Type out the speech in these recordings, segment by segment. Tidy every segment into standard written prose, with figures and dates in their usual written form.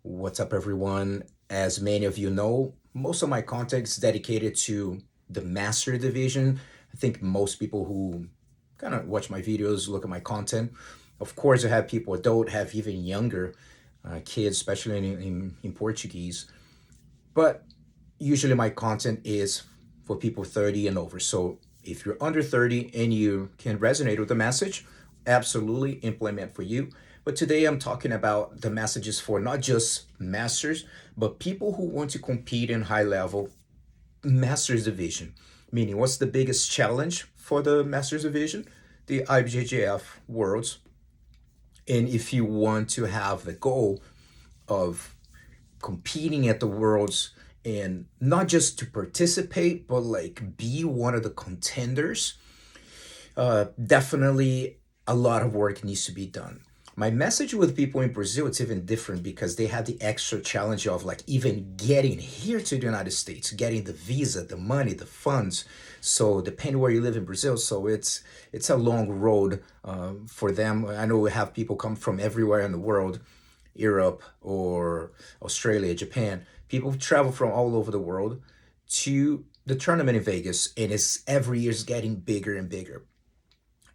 What's up, everyone? As many of you know, most of my content is dedicated to the Master Division. I think most people who kind of watch my videos, look at my content. Of course, I have people adult, have even younger kids, especially in Portuguese. But usually my content is for people 30 and over. So if you're under 30 and you can resonate with the message, absolutely implement for you. But today I'm talking about the messages for not just masters, but people who want to compete in high level masters division. Meaning, what's the biggest challenge for the masters division? The IBJJF Worlds. And if you want to have the goal of competing at the worlds and not just to participate but like be one of the contenders, definitely a lot of work needs to be done. My message with people in Brazil, it's even different because they have the extra challenge of like even getting here to the United States, getting the visa, the money, the funds. So depending where you live in Brazil, so it's a long road for them. I know we have people come from everywhere in the world, Europe or Australia, Japan. People travel from all over the world to the tournament in Vegas, and it's every year is getting bigger and bigger.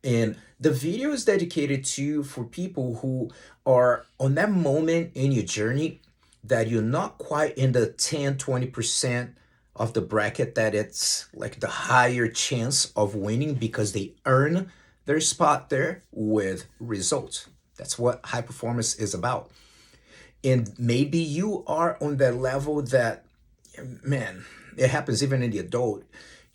And the video is dedicated to for people who are on that moment in your journey that you're not quite in the 10-20% of the bracket that it's like the higher chance of winning because they earn their spot there with results. That's what high performance is about. And maybe you are on that level that, man, it happens even in the adult.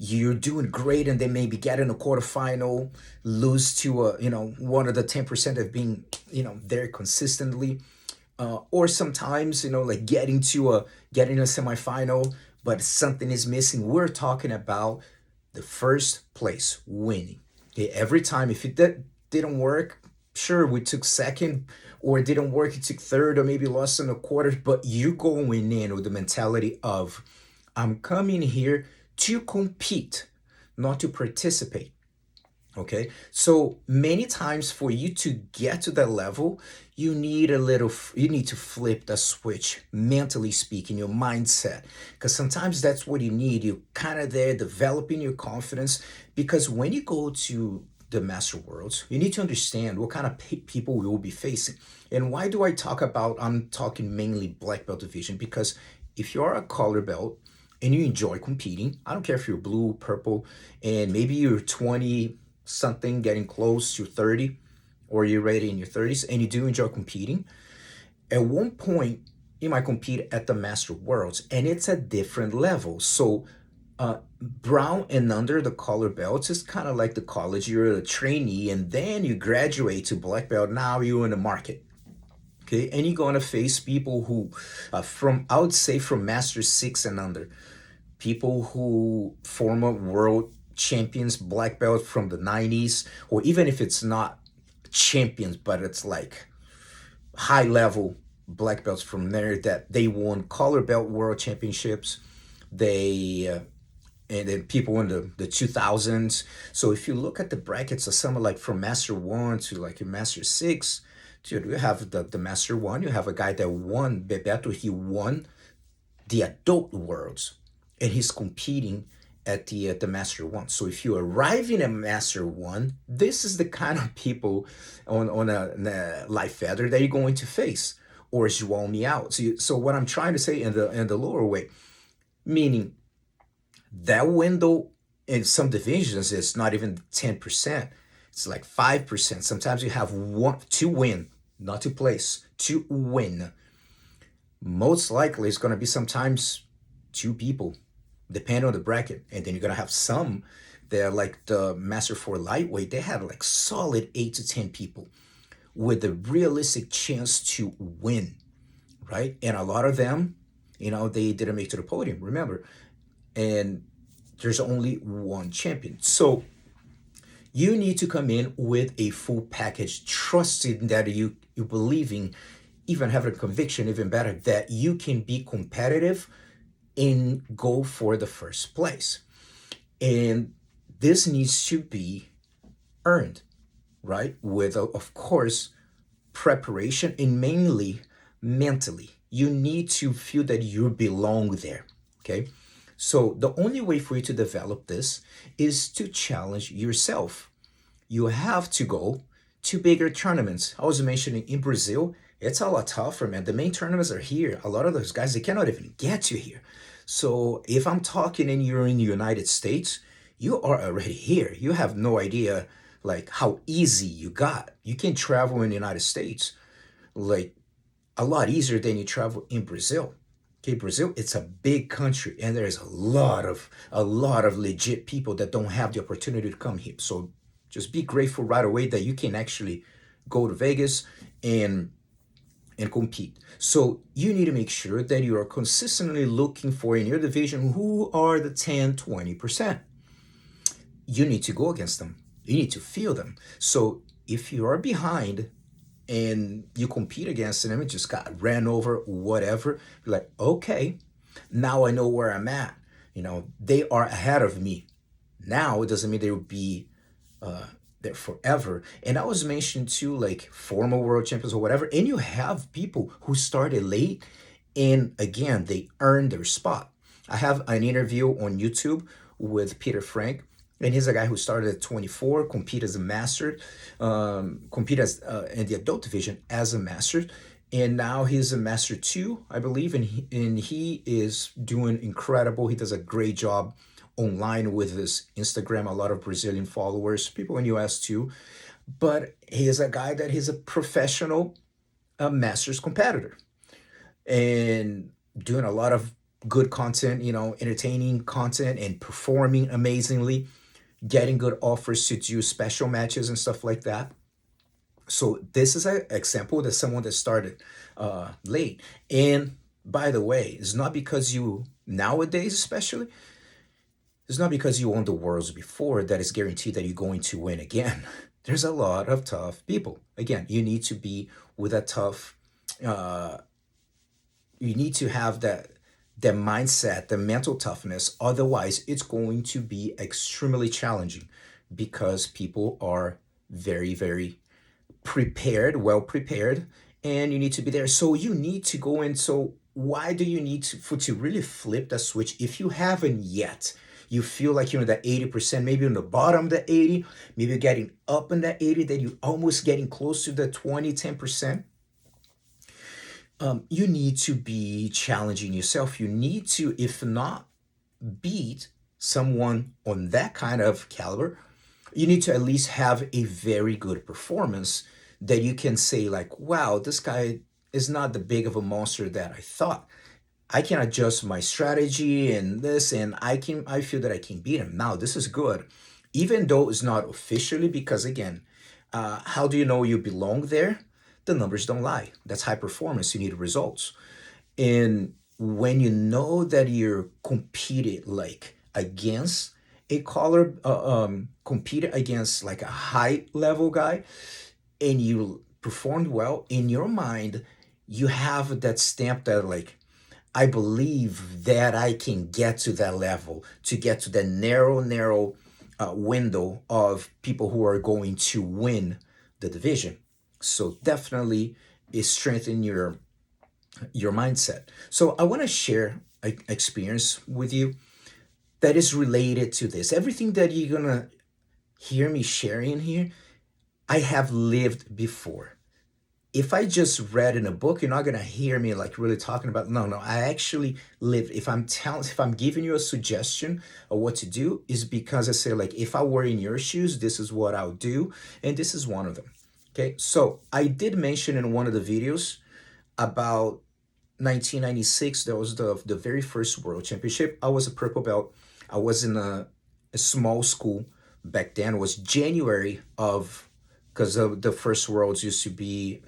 You're doing great, and then maybe get in a quarterfinal, lose to one of the 10% of being there consistently, or sometimes like getting a semifinal, but something is missing. We're talking about the first place winning. Okay, every time if didn't work, sure we took second, or it didn't work, you took third, or maybe lost in a quarter, but you going in with the mentality of I'm coming here to compete, not to participate. Okay, so many times for you to get to that level, you need to flip the switch, mentally speaking, your mindset, because sometimes that's what you need. You kind of there developing your confidence, because when you go to the master worlds, you need to understand what kind of people we will be facing. And why do I talk about, I'm talking mainly black belt division, because if you're a color belt and you enjoy competing, I don't care if you're blue, purple, and maybe you're 20 something, getting close to 30, or you're already in your 30s and you do enjoy competing, at one point you might compete at the Master Worlds, and it's a different level. So brown and under, the color belts, is kind of like the college. You're a trainee and then you graduate to black belt. Now you're in the market. Okay, and you're gonna face people who, from I would say from Master Six and under, people who former world champions, black belt from the 90s, or even if it's not champions, but it's like high level black belts from there that they won color belt world championships. They and then people in the 2000s. So if you look at the brackets of someone like from Master 1 to like a Master 6, dude, you have the Master 1, you have a guy that won, Bebeto, he won the adult worlds, and he's competing at the Master 1. So if you arrive in a Master 1, this is the kind of people on a life feather that you're going to face, or João me out. So what I'm trying to say in the lower weight, meaning that window in some divisions is not even 10%. It's like 5%. Sometimes you have one to win, not to place, to win. Most likely it's going to be sometimes two people, depending on the bracket. And then you're going to have some that are like the Master 4 lightweight. They have like solid 8 to 10 people with a realistic chance to win, right? And a lot of them, they didn't make to the podium, remember? And there's only one champion. So you need to come in with a full package, trusting that you believing, even having a conviction, even better, that you can be competitive and go for the first place. And this needs to be earned, right? With, of course, preparation, and mainly mentally. You need to feel that you belong there. Okay. So the only way for you to develop this is to challenge yourself. You have to go to bigger tournaments. I was mentioning in Brazil, it's a lot tougher, man. The main tournaments are here. A lot of those guys, they cannot even get to here. So if I'm talking and you're in the United States, you are already here. You have no idea like how easy you got. You can travel in the United States like a lot easier than you travel in Brazil. Okay, Brazil, it's a big country and there's a lot of legit people that don't have the opportunity to come here. So just be grateful right away that you can actually go to Vegas and compete. So you need to make sure that you are consistently looking for in your division who are the 10, 20%. You need to go against them. You need to feel them. So if you are behind and you compete against them and just got ran over, whatever, you're like, okay, now I know where I'm at. They are ahead of me. Now it doesn't mean they will be there forever. And I was mentioned too, like former world champions or whatever. And you have people who started late and again, they earned their spot. I have an interview on YouTube with Peter Frank. And he's a guy who started at 24, compete as a master, compete as in the adult division as a master, and now he's a master 2, I believe, and he is doing incredible. He does a great job online with his Instagram. A lot of Brazilian followers, people in US too, but he is a guy that he's a professional masters competitor and doing a lot of good content, entertaining content and performing amazingly, getting good offers to do special matches and stuff like that. So this is an example that someone that started late. And by the way, it's not because you nowadays, especially, it's not because you won the worlds before that it's guaranteed that you're going to win again. There's a lot of tough people. Again, you need to be with a tough. You need to have that mindset, the mental toughness. Otherwise, it's going to be extremely challenging because people are very, very prepared, well prepared, and you need to be there. So you need to go in. So why do you need to really flip that switch if you haven't yet? You feel like you're in that 80%, maybe on the bottom of the 80, maybe you're getting up in that 80, then you're almost getting close to the 20, 10%. You need to be challenging yourself. You need to, if not beat someone on that kind of caliber, you need to at least have a very good performance that you can say like, wow, this guy is not the big of a monster that I thought. I can adjust my strategy and this, and I feel that I can beat him. Now, this is good, even though it's not officially, because again, how do you know you belong there? The numbers don't lie. That's high performance. You need results. And when you know that you're competed like against a caller, competed against like a high level guy, and you performed well, in your mind, you have that stamp that like, I believe that I can get to that level, to get to that narrow window of people who are going to win the division. So definitely it strengthen your mindset. So I want to share an experience with you that is related to this. Everything that you're gonna hear me sharing here, I have lived before. If I just read in a book, you're not gonna hear me like really talking about. No, I actually lived. If I'm giving you a suggestion of what to do, is because I say like, if I were in your shoes, this is what I would do, and this is one of them. Okay, so I did mention in one of the videos about 1996. That was the very first World Championship. I was a purple belt. I was in a small school back then. It was January of, because the first Worlds used to be,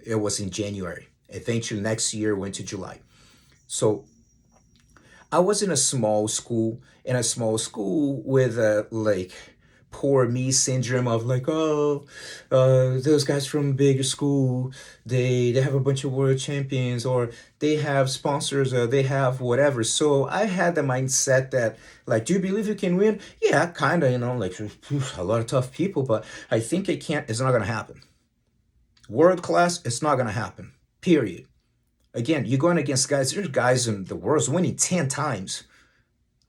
it was in January. Eventually next year went to July. So I was in a small school, with like poor me syndrome of like, oh, those guys from bigger school, they have a bunch of world champions, or they have sponsors, or they have whatever. So I had the mindset that like, do you believe you can win? Yeah, kind of, like a lot of tough people, but I think it's not going to happen. World class, it's not going to happen, period. Again, you're going against guys, there's guys in the world winning 10 times,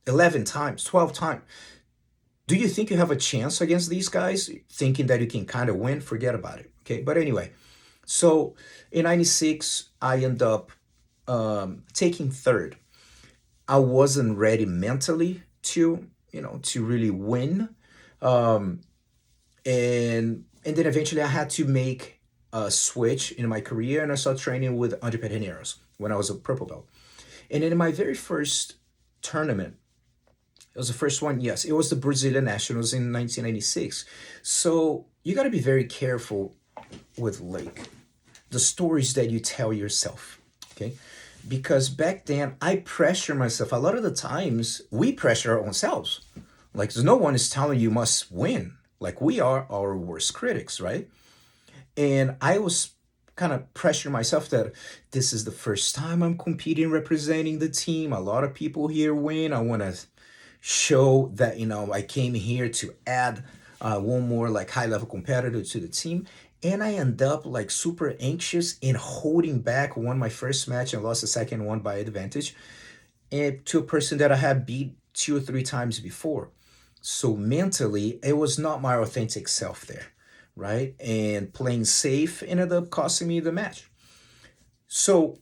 11 times, 12 times. Do you think you have a chance against these guys? Thinking that you can kind of win? Forget about it. Okay. But anyway, so in 96, I end up taking third. I wasn't ready mentally to, to really win. Um, and then eventually I had to make a switch in my career, and I started training with Andre Pederneiros when I was a purple belt. And in my very first tournament, it was the first one, yes, it was the Brazilian Nationals in 1996. So you got to be very careful with like the stories that you tell yourself, okay? Because back then I pressure myself. A lot of the times we pressure our own selves. Like no one is telling you must win. Like we are our worst critics, right? And I was kind of pressuring myself that this is the first time I'm competing representing the team. A lot of people here win. I want to show that I came here to add one more like high level competitor to the team. And I end up like super anxious and holding back. Won my first match and lost the second one by advantage, and to a person that I had beat 2 or 3 times before. So mentally it was not my authentic self there, right? And playing safe ended up costing me the match. So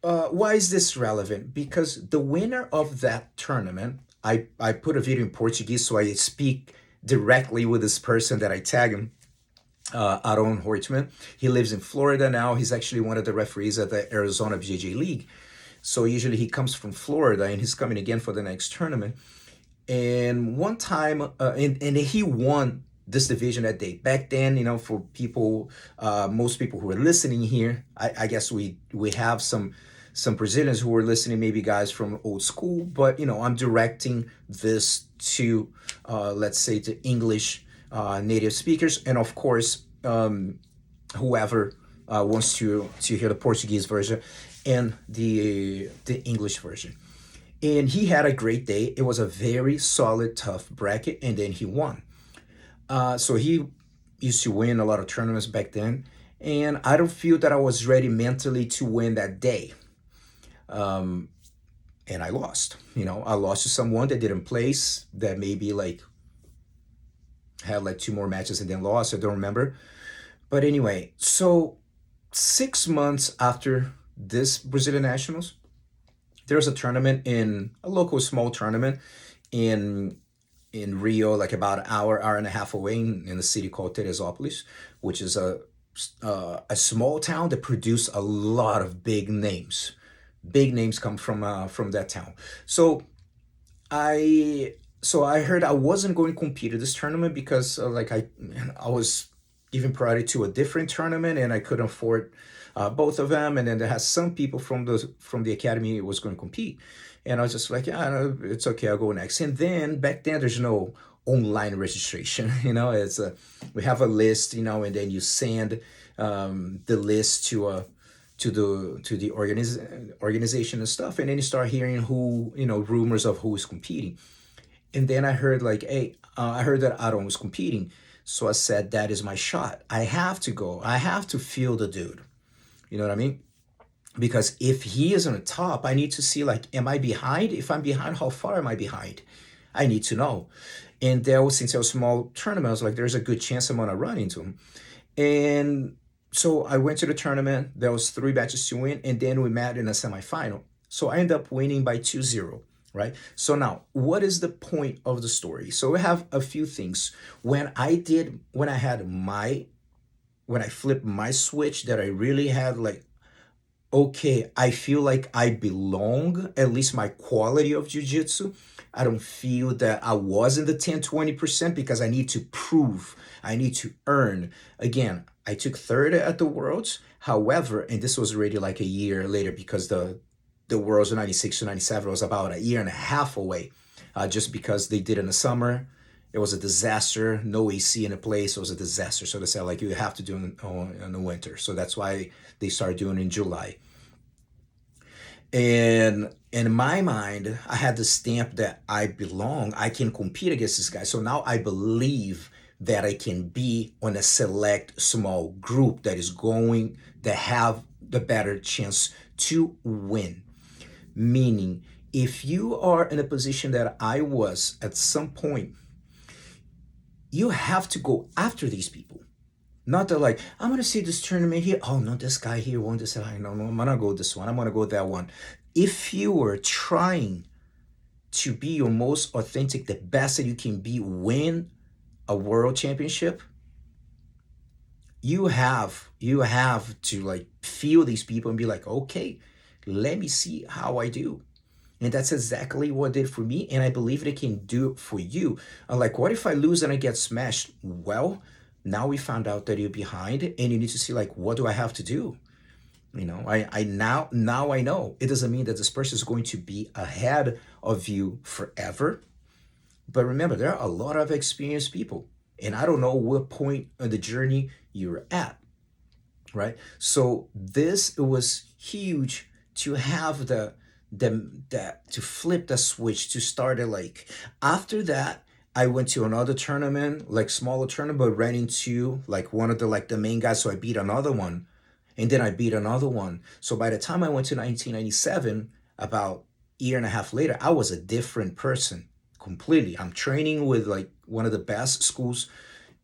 why is this relevant? Because the winner of that tournament, I put a video in Portuguese, so I speak directly with this person that I tag him, Aaron Hortman. He lives in Florida now. He's actually one of the referees at the Arizona BJJ League. So usually he comes from Florida, and he's coming again for the next tournament. And one time, and he won this division that day. Back then, for people, most people who are listening here, I guess we have some Brazilians who are listening, maybe guys from old school, but I'm directing this to, let's say, to English native speakers, and of course, whoever wants to hear the Portuguese version and the English version. And he had a great day. It was a very solid, tough bracket, and then he won. So he used to win a lot of tournaments back then, and I don't feel that I was ready mentally to win that day. And I lost. I lost to someone that didn't place, that maybe like had like 2 more matches and then lost. I don't remember. But anyway, so 6 months after this Brazilian Nationals, there was a tournament in a local small tournament in Rio, like about an hour and a half away in a city called Teresópolis, which is a small town that produced a lot of big names. Big names come from that town. So I heard I wasn't going to compete at this tournament because I was giving priority to a different tournament, and I couldn't afford both of them. And then there has some people from the academy who was going to compete, and I was just like, yeah, no, it's okay, I'll go next. And then back then there's no online registration. It's we have a list, and then you send the list to the organization and stuff, and then you start hearing who rumors of who is competing. And then I heard like, hey, I heard that Aaron was competing, so I said, that is my shot. I have to go. I have to feel the dude. You know what I mean? Because if he is on the top, I need to see, like, am I behind? If I'm behind, how far am I behind? I need to know. And since it was a small tournament, I was like, there's a good chance I'm gonna run into him. And so I went to the tournament. There was 3 matches to win, and then we met in a semifinal. So I ended up winning by 2-0, right? So now, what is the point of the story? So we have a few things. When I flipped my switch, that I really had like, okay, I feel like I belong, at least my quality of jiu-jitsu. I don't feel that I was in the 10-20% because I need to prove, I need to earn. Again, I took third at the Worlds. However, and this was already like a year later, because the Worlds in 96 to 97 was about a year and a half away, just because they did in the summer. It was a disaster, no AC in the place, it was a disaster. So they said, like, you have to do it in the winter. So that's why they started doing it in July. And in my mind, I had the stamp that I belong, I can compete against this guy. So now I believe that I can be on a select small group that the better chance to win. Meaning, if you are in a position that I was at some point, you have to go after these people. Not that like, I'm gonna see this tournament here. Oh no, this guy here won this. I know, I'm gonna go this one. I'm gonna go that one. If you were trying to be your most authentic, the best that you can be, win a world championship, you have to like feel these people and be like, okay, let me see how I do. And that's exactly what it did for me. And I believe it can do it for you. I'm like, what if I lose and I get smashed? Well, now we found out that you're behind and you need to see like, what do I have to do? You know, I now I know. It doesn't mean that this person is going to be ahead of you forever. But remember, there are a lot of experienced people. And I don't know what point of the journey you're at, right? So this, it was huge to have that to flip the switch, to start it. Like after that, I went to another tournament, like smaller tournament, but ran into like one of the main guys. So I beat another one, and then I beat another one. So by the time I went to 1997, about a year and a half later, I was a different person completely. I'm training with like one of the best schools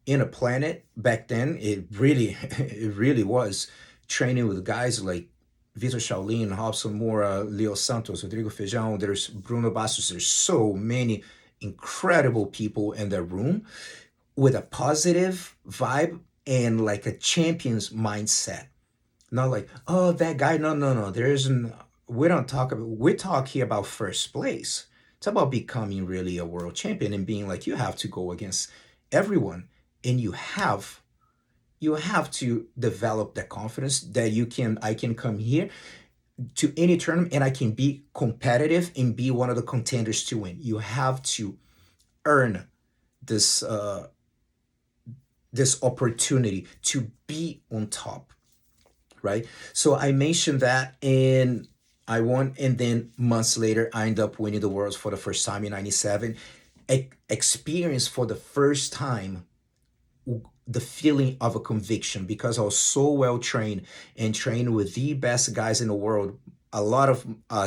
in a planet back then. It really, it really was, training with guys like Vitor Shaolin, Robson Moura, Leo Santos, Rodrigo Feijão, there's Bruno Bastos. There's so many incredible people in that room with a positive vibe and like a champion's mindset. Not like, oh, that guy. No, no, no. There isn't. We don't talk about. We talk here about first place. It's about becoming really a world champion and being like, you have to go against everyone, and you have to develop that confidence that you can. I can come here to any tournament and I can be competitive and be one of the contenders to win. You have to earn this this opportunity to be on top, right? So I mentioned that, and I won, and then months later I ended up winning the worlds for the first time in 97. Experience for the first time the feeling of a conviction, because I was so well trained and trained with the best guys in the world. A lot of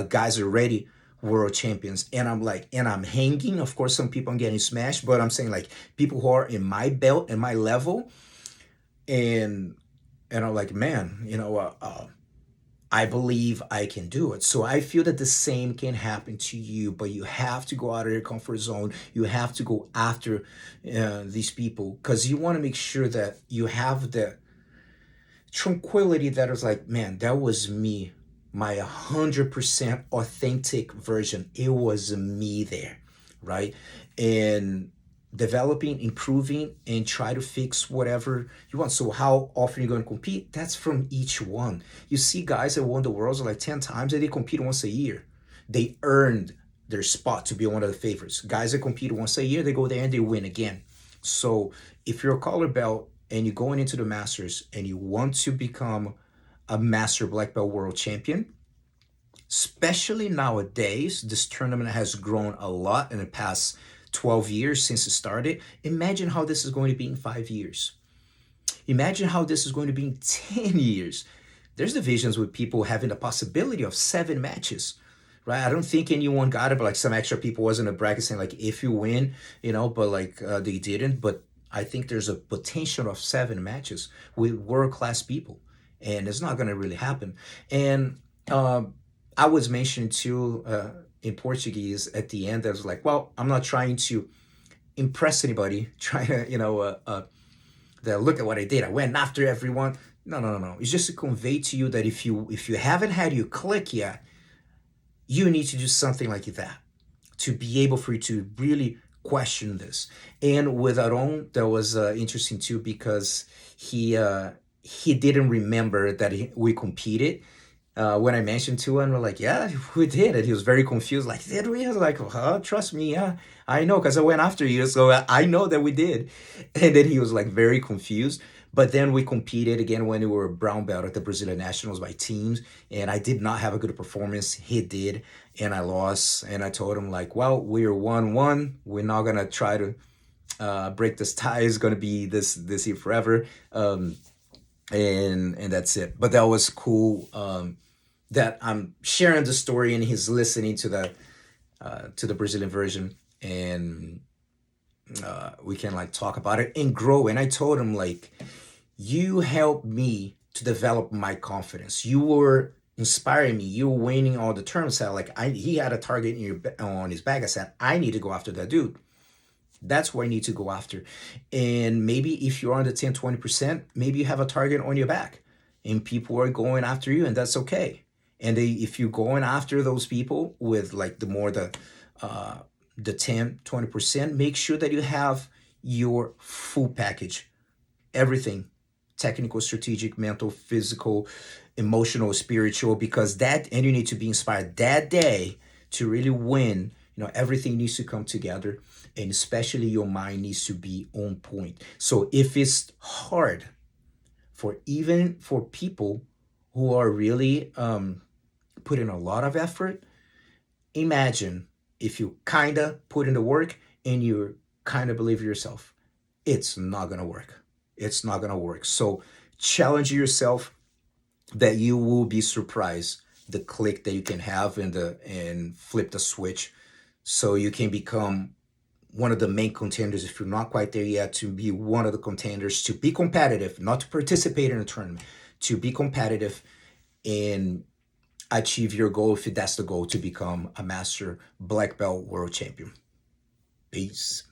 guys already world champions, and I'm like, and I'm hanging. Of course, some people I'm getting smashed, but I'm saying like people who are in my belt and my level, and I'm like, man, I believe I can do it. So I feel that the same can happen to you, but you have to go out of your comfort zone. You have to go after these people, because you want to make sure that you have the tranquility that is like, man, that was me, my 100% authentic version. It was me there, right? And developing, improving, and try to fix whatever you want. So how often you're going to compete, that's from each one. You see guys that won the worlds like 10 times and they compete once a year. They earned their spot to be one of the favorites. Guys that compete once a year, they go there and they win again. So if you're a color belt and you're going into the Masters and you want to become a Master Black Belt World Champion, especially nowadays, this tournament has grown a lot in the past 12 years since it started. Imagine how this is going to be in 5 years. Imagine how this is going to be in 10 years. There's divisions with people having the possibility of 7 matches, right? I don't think anyone got it, but like some extra people was in a bracket saying like, if you win, but like they didn't. But I think there's a potential of 7 matches with world-class people, and it's not going to really happen. And I was mentioning too, in Portuguese at the end, I was like, well, I'm not trying to impress anybody, trying to, look at what I did. I went after everyone. No, no, no, no. It's just to convey to you that if you haven't had your click yet, you need to do something like that to be able for you to really question this. And with Aaron, that was interesting too, because he didn't remember that we competed. When I mentioned to him, we're like, yeah, we did it. He was very confused. Like, did we? I was like, trust me, yeah, I know, because I went after you, so I know that we did. And then he was like very confused. But then we competed again when we were brown belt at the Brazilian Nationals by teams, and I did not have a good performance. He did, and I lost. And I told him like, well, we're 1-1. We're not gonna try to break this tie. It's gonna be this here forever. and that's it. But that was cool. That I'm sharing the story and he's listening to the Brazilian version, and we can like talk about it and grow. And I told him like, you helped me to develop my confidence. You were inspiring me. You were winning all the terms. So like he had a target on his back. I said, I need to go after that dude. That's what I need to go after. And maybe if you're on the 10, 20%, maybe you have a target on your back and people are going after you, and that's okay. And if you're going after those people with like the 10, 20%, make sure that you have your full package, everything, technical, strategic, mental, physical, emotional, spiritual, because that, and you need to be inspired that day to really win. Everything needs to come together, and especially your mind needs to be on point. So if it's hard for people who are really putting a lot of effort, imagine if you kind of put in the work and you kind of believe yourself, it's not going to work. It's not going to work. So challenge yourself, that you will be surprised the click that you can have and flip the switch, so you can become one of the main contenders, if you're not quite there yet, to be one of the contenders, to be competitive, not to participate in a tournament, to be competitive and achieve your goal, if that's the goal, to become a master black belt world champion. Peace.